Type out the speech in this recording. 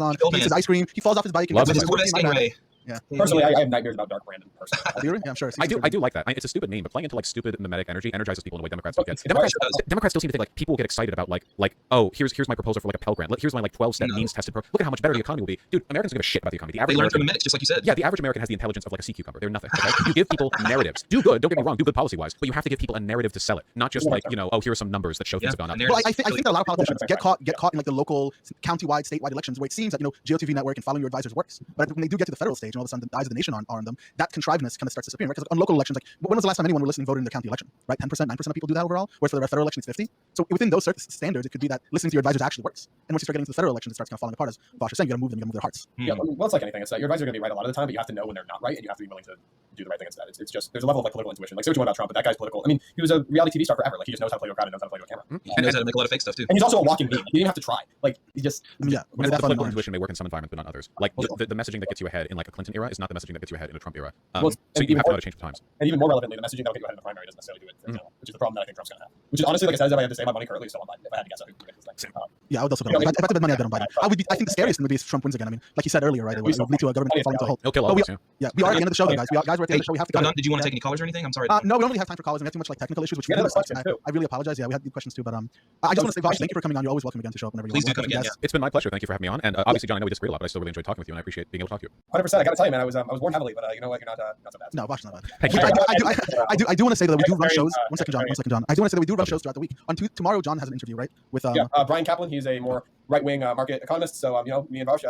on. He eats his ice cream. He falls off his bike. Love And his Stingray. yeah. Personally, I have nightmares about Dark Brandon. Personally, Do you? Yeah, I'm sure. I do like that. It's a stupid meme, but playing into like stupid mimetic energy energizes people in a way Democrats don't get. It's Democrats still seem to think like people get excited about like oh here's my proposal for like a Pell Grant. Here's my like 12-step means tested. Look at how much better the economy will be, dude. Americans don't give a shit about the economy. The average They learn from mimetics, just like you said. Yeah, the average American has the intelligence of like a sea cucumber. They're nothing. Okay? You give people narratives. Do good. Don't get me wrong. Do good policy wise, but you have to give people a narrative to sell it, not just like oh here are some numbers that show things have gone up. Well, I think that a lot of politicians get caught in like the local, county-wide, statewide elections where it seems like GOTV network and following your advisors works, but when they do get to the federal stage and all of a sudden the eyes of the nation are on them, that contrivedness kind of starts disappearing, right? Because on local elections, like when was the last time anyone were listening voted in the county election, right? 10%, 9% of people do that overall, whereas for the federal election it's 50. So within those standards, it could be that listening to your advisors actually works. And once you start getting into the federal elections, it starts kind of falling apart. As Bosch was saying, you got to move their hearts. Yeah, well, it's like anything. It's that your advisors are going to be right a lot of the time, but you have to know when they're not right, and you have to be willing to do the right thing instead. It's just there's a level of like political intuition. Like say what you want about Trump, but that guy's political. I mean, he was a reality TV star forever. Like he just knows how to play to a crowd and knows how to play to a camera. And he knows how to make a lot of fake stuff too. And he's also a walking meme. He didn't have to try. Like he just yeah. The political intuition may work in some environments, but not others. Like the messaging that gets you ahead in like a Clinton era is not the messaging that gets you ahead in a Trump era. So you have to know how to change with times. And even more relevantly, the messaging that will get you ahead in the primary doesn't necessarily do it for example, which is the problem that I think Trump's going to have. Which is honestly, like I said, if I had to say my money currently is still on Biden. If I had to guess, I would predict this thing. Yeah, I would also bet. If I had to bet money, I'd bet on Biden. I think the scariest thing would be if Trump wins again. I mean, like you said earlier, right? It would lead to a government falling to a halt. He'll kill all of us. Yeah, we are at the end of the show, guys. We're at the end of the show. We have to go. Did you want to take any callers or anything? I'm sorry. No, we don't really have time for callers. We have too much like technical issues, which I really apologize. Yeah, we had questions too, but I just want to say, Vosh, thank you for coming on. You're always welcome again to show up whenever you want. Please do come again. It's been my pleasure. Thank you for having me on. And obviously, John, I know we disagreed a lot, but I still really enjoyed talking with you, and I appreciate being able to talk to you. 100%. I got to tell you, man, I was born heavily, but you know what? You're not so bad. No, Vosh is not bad. I do want to say that we do run shows. One second, John. I do want to say that we do run shows throughout the week. Tomorrow, John has an interview, right? With Brian Kaplan. He's a more right-wing market economist. So me and Vosh.